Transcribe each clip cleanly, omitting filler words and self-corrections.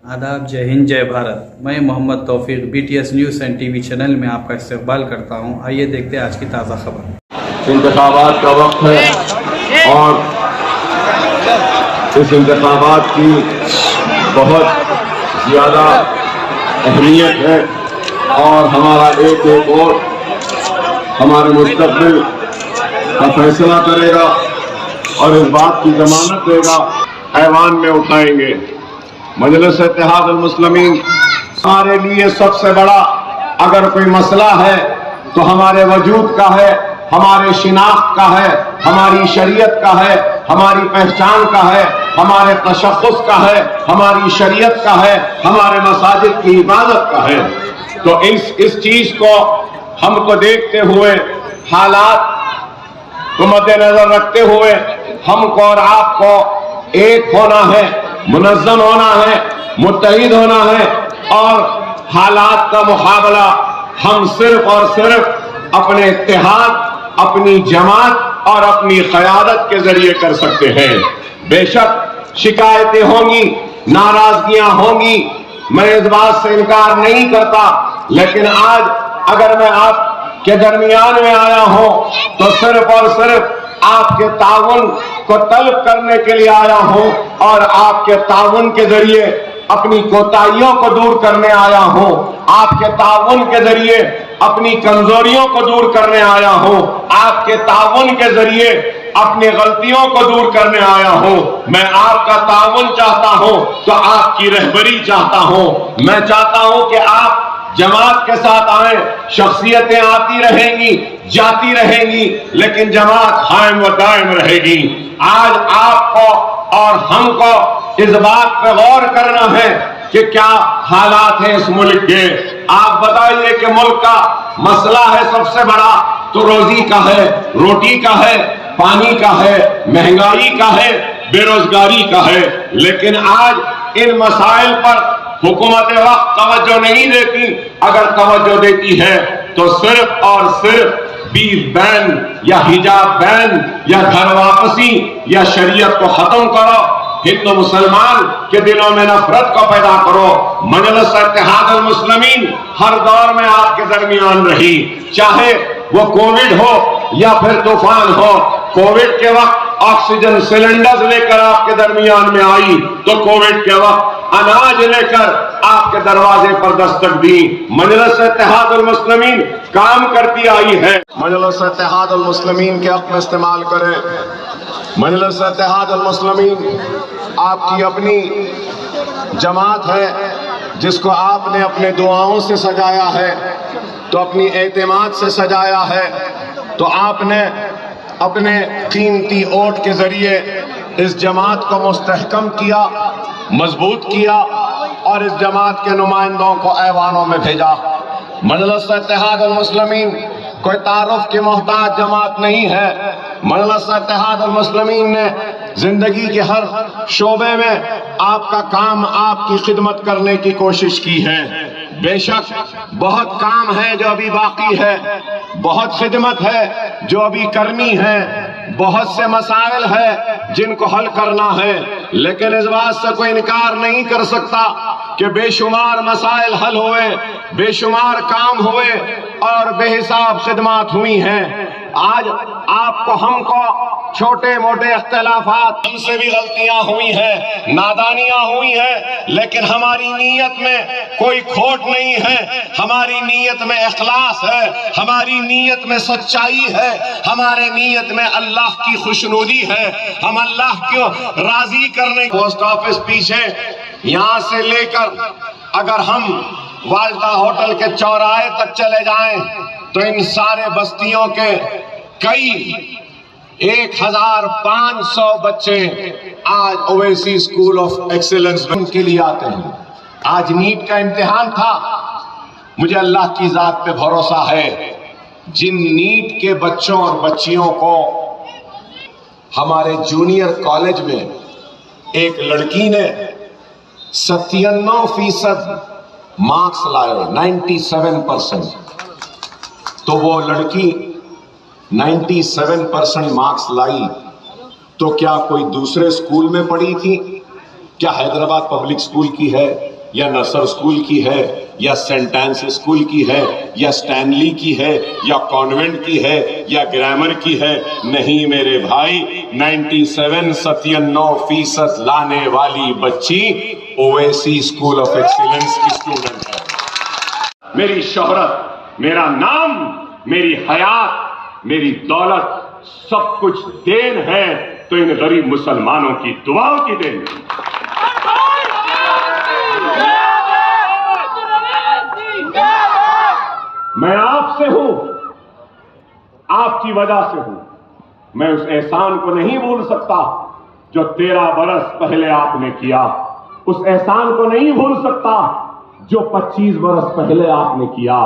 आदाब, जय हिंद, जय भारत। मैं मोहम्मद तौफीक BTS news and TV channel में आपका इस्तकबाल करता हूं। आइए देखते हैं आज की ताज़ा खबर। इंतखाबात का वक्त है और इस इंतखाबात की बहुत ज़्यादा अहमियत है और हमारा एक एक वोट हमारे मुस्तक़बिल का फैसला करेगा और इस बात की ज़मानत देगा। ऐवान में उठाएंगे। मजलिस इत्तेहाद अल मुस्लिमीन हमारे लिए सबसे बड़ा अगर कोई मसला है तो हमारे वजूद का है, हमारे शिनाख्त का है, हमारी शरीयत का है, हमारी पहचान का है, हमारे तशख़्ख़ुस का है, हमारी शरीयत का है, हमारे मसाजिद की इबादत का है। तो इस चीज को हमको देखते हुए, हालात को मद्देनजर रखते हुए हमको और आपको एक होना है, मुनज़्ज़म होना है, मुत्तहिद होना है और हालात का मुकाबला हम सिर्फ और सिर्फ अपने इत्तेहाद, अपनी जमात और अपनी क़यादत के जरिए कर सकते हैं। बेशक शिकायतें होंगी, नाराजगियां होंगी, मैं इस बात से इनकार नहीं करता, लेकिन आज अगर मैं आपके दरमियान में आया हूं तो सिर्फ और सिर्फ आपके ताउन को तलब करने के लिए आया हूं और आपके ताउन के जरिए अपनी कोताहियों को दूर करने आया हूं, आपके ताउन के जरिए अपनी कमजोरियों को दूर करने आया हूं, आपके ताउन के जरिए अपनी गलतियों को दूर करने आया हूं। मैं आपका ताउन चाहता हूं तो आपकी रहबरी चाहता हूं। मैं चाहता हूं कि आप जमात के साथ आए। शख्सियतें आती रहेंगी, जाती रहेंगी, लेकिन जमात कायम व दायम रहेगी। आज आपको और हमको इस बात पर गौर करना है कि क्या हालात हैं इस मुल्क के। आप बताइए कि मुल्क का मसला है सबसे बड़ा तो रोजी का है, रोटी का है, पानी का है, महंगाई का है, बेरोजगारी का है। लेकिन आज इन मसाइल पर हुकूमत वक्त तवज्जो नहीं देती। अगर तवज्जो देती है तो सिर्फ और सिर्फ बीफ बैन या हिजाब बैन या घर वापसी या शरीयत को खत्म करो, हिंदू मुसलमान के दिलों में नफरत को पैदा करो। मजलिस इत्तेहाद अल मुस्लिमीन हर दौर में आपके दरमियान रही, चाहे वो कोविड हो या फिर तूफान हो। कोविड के वक्त ऑक्सीजन सिलेंडर्स लेकर आपके दरमियान में आई तो कोविड के वक्त अनाज लेकर आपके दरवाजे पर दस्तक दी। मजलिस इत्तेहाद अल मुस्लिमीन काम करती आई है। मजलिस इत्तेहाद अल मुस्लिमीन के हक में इस्तेमाल करें। मजलिस इत्तेहाद अल मुस्लिमीन आपकी अपनी जमात है जिसको आपने अपने दुआओं से सजाया है, तो अपनी एतमाद से सजाया है, तो आपने अपने कीमती वोट के जरिए इस जमात को मुस्तहकम किया, मजबूत किया और इस जमात के नुमाइंदों को ऐवानों में भेजा। मजलिस इत्तेहाद अल मुस्लिमीन कोई तारुफ की मोहताज जमात नहीं है। मजलिस इत्तेहाद अल मुस्लिमीन ने जिंदगी के हर शोबे में आपका काम, आपकी खिदमत करने की कोशिश की है। बेशक बहुत काम है जो अभी बाकी है, बहुत खिदमत है जो अभी करनी है, बहुत से मसाइल है जिनको हल करना है, लेकिन इस बात से कोई इनकार नहीं कर सकता कि बेशुमार मसाइल हल हुए, बेशुमार काम हुए और बेहिसाब खिदमत हुई हैं। आज आपको हमको छोटे मोटे इख्तिलाफात, हमसे भी गलतियां हुई हैं, नादानियां हुई हैं, लेकिन हमारी नीयत में कोई खोट नहीं है, हमारी नीयत में इखलास है, हमारी नीयत में सच्चाई है, हमारे नीयत में अल्लाह की खुशनुदी है। हम अल्लाह को राजी करने। पोस्ट ऑफिस पीछे यहाँ से लेकर अगर हम वाल्टा होटल के चौराहे तक चले जाएं तो इन सारे बस्तियों के कई 1500 बच्चे आज ओवैसी स्कूल ऑफ एक्सीलेंस के लिए आते हैं। आज नीट का इम्तिहान था। मुझे अल्लाह की जात पे भरोसा है, जिन नीट के बच्चों और बच्चियों को हमारे जूनियर कॉलेज में एक लड़की ने 97% मार्क्स लाए, 97%, तो वो लड़की 97% मार्क्स लाई तो क्या कोई दूसरे स्कूल में पढ़ी थी? क्या हैदराबाद पब्लिक स्कूल की है? یا نصر اسکول کی ہے یا سینٹ اینس اسکول کی ہے یا اسٹینلی کی ہے یا کانوینٹ کی ہے یا گرامر کی ہے. نہیں میرے بھائی، 97% لانے والی بچی اویسی اسکول آف ایکسیلنس کی اسٹوڈنٹ ہے. میری شہرت، میرا نام، میری حیات، میری دولت سب کچھ دین ہے تو ان غریب مسلمانوں کی دعاؤں کی دین ہے. میں آپ سے ہوں، آپ کی وجہ سے ہوں. میں اس احسان کو نہیں بھول سکتا جو 13 برس پہلے آپ نے کیا. اس احسان کو نہیں بھول سکتا جو 25 برس پہلے آپ نے کیا.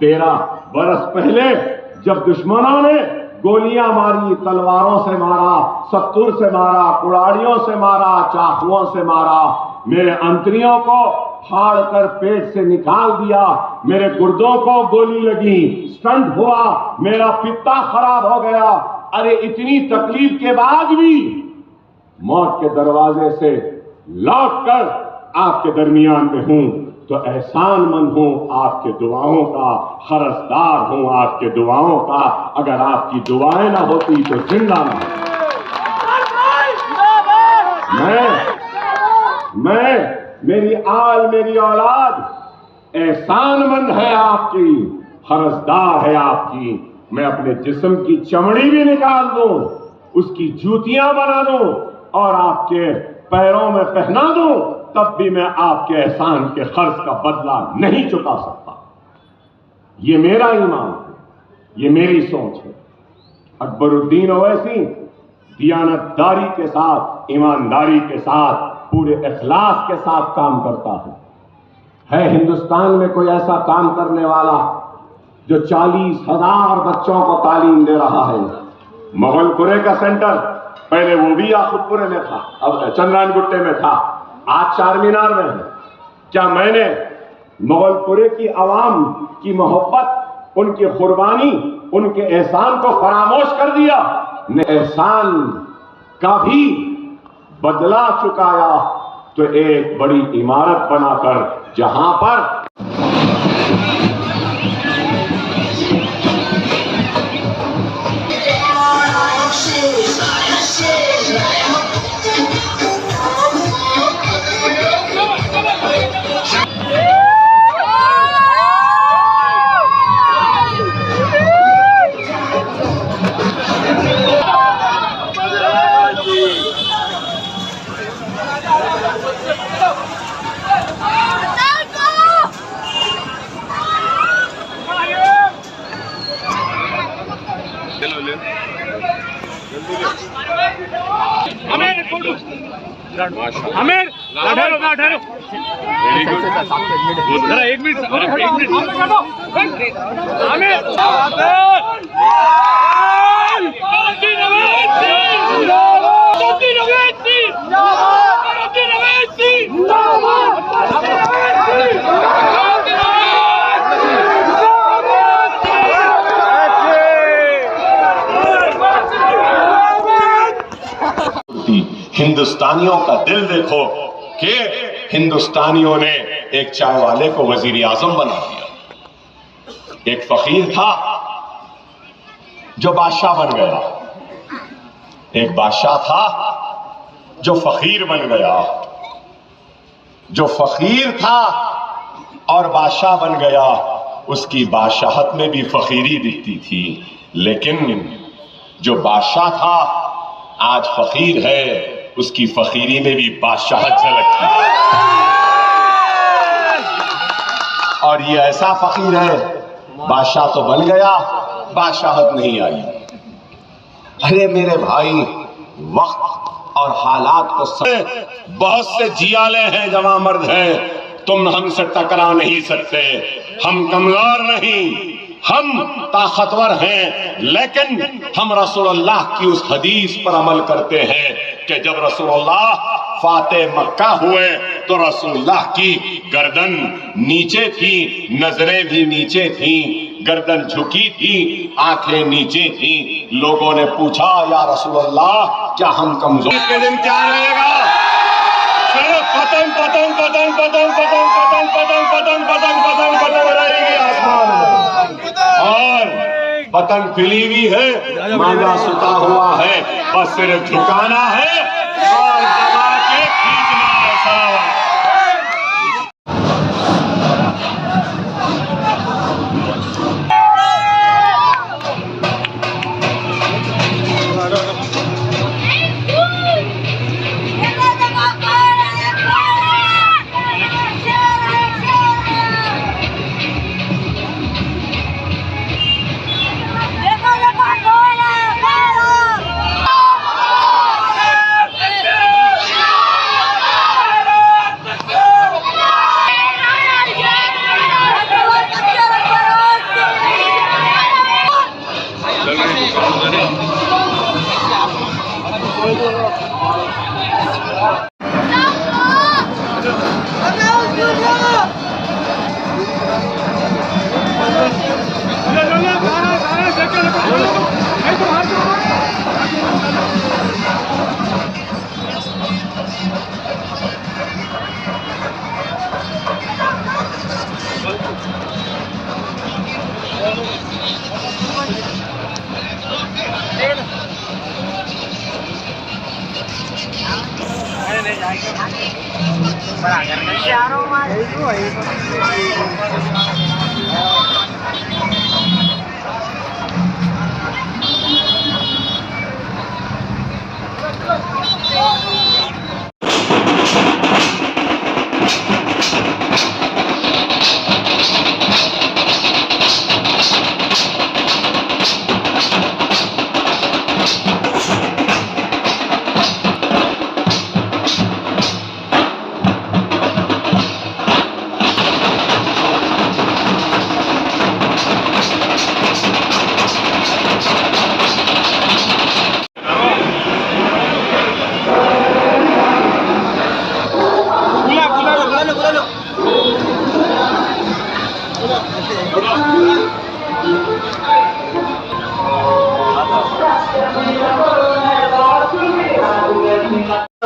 13 برس پہلے جب دشمنوں نے گولیاں ماری، تلواروں سے مارا، ستور سے مارا، کڑاڑیوں سے مارا، چاقوؤں سے مارا، میرے انتریوں کو پھاڑ کر پیٹ سے نکال دیا، میرے گردوں کو گولی لگی، سٹنٹ ہوا، میرا پتا خراب ہو گیا. ارے اتنی تکلیف کے بعد بھی موت کے دروازے سے لوٹ کر آپ کے درمیان میں ہوں تو احسان مند ہوں آپ کے دعاؤں کا، خرسدار ہوں آپ کے دعاؤں کا. اگر آپ کی دعائیں نہ ہوتی تو زندہ نہ ہوتا. میں میری آل، میری اولاد احسان مند ہے آپ کی، خرسدار ہے آپ کی. میں اپنے جسم کی چمڑی بھی نکال دوں، اس کی جوتیاں بنا دوں اور آپ کے پیروں میں پہنا دوں، تب بھی میں آپ کے احسان کے قرض کا بدلہ نہیں چکا سکتا. یہ میرا ایمان ہے، یہ میری سوچ ہے. اکبر الدین اویسی دیانت داری کے ساتھ، ایمانداری کے ساتھ، پورے اخلاص کے ساتھ کام کرتا ہے ہندوستان میں کوئی ایسا کام کرنے والا جو 40,000 بچوں کو تعلیم دے رہا ہے؟ مغل پورے کا سینٹر پہلے وہ بھی یاقوت پورے میں تھا، اب چندران گٹے میں تھا، آج چار مینار میں ہے. کیا میں نے مغل پورے کی عوام کی محبت، ان کی قربانی، ان کے احسان کو فراموش کر دیا؟ احسان کا بھی بدلہ چکایا تو ایک بڑی عمارت بنا کر جہاں پر ہندوستانیوں کا دل دیکھو کہ ہندوستانیوں نے ایک چائے والے کو وزیر اعظم بنا دیا. ایک فقیر تھا جو بادشاہ بن گیا، ایک بادشاہ تھا جو فقیر بن گیا. جو فقیر تھا اور بادشاہ بن گیا، اس کی بادشاہت میں بھی فقیری دکھتی تھی، لیکن جو بادشاہ تھا آج فقیر ہے، اس کی فقیری میں بھی بادشاہت جھلکتی ہے. اور یہ ایسا فقیر ہے، بادشاہ تو بن گیا، بادشاہت نہیں آئی. ارے میرے بھائی، وقت اور حالات کو بہت سے جیالے ہیں، جوان مرد ہیں، تم ہم سے ٹکرا نہیں سکتے. ہم کمزور نہیں، ہم طاقتور ہیں، لیکن ہم رسول اللہ کی اس حدیث پر عمل کرتے ہیں کہ جب رسول اللہ فاتح مکہ ہوئے تو رسول اللہ کی گردن نیچے تھی، نظریں بھی نیچے تھیں، گردن جھکی تھی، آنکھیں نیچے تھیں. لوگوں نے پوچھا یا رسول اللہ کیا ہم کمزور کے دن کیا رہے گا؟ صرف पतंग पतंग पतंग पतंग पतंग पतंग पतंग पतंग पतंग पतंग पतंग रहेगी आसमान में। और पतंग खिली हुई है, मांझा सुता हुआ है, बस सिर्फ झुकाना है और दबा के खींचना है। सलाम।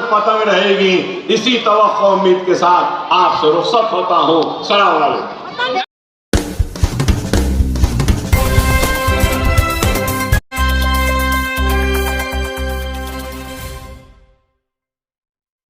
पतंग रहेगी। इसी तवक्को उम्मीद के साथ आपसे रुखसत होता हूँ। सलाम अलैकुम।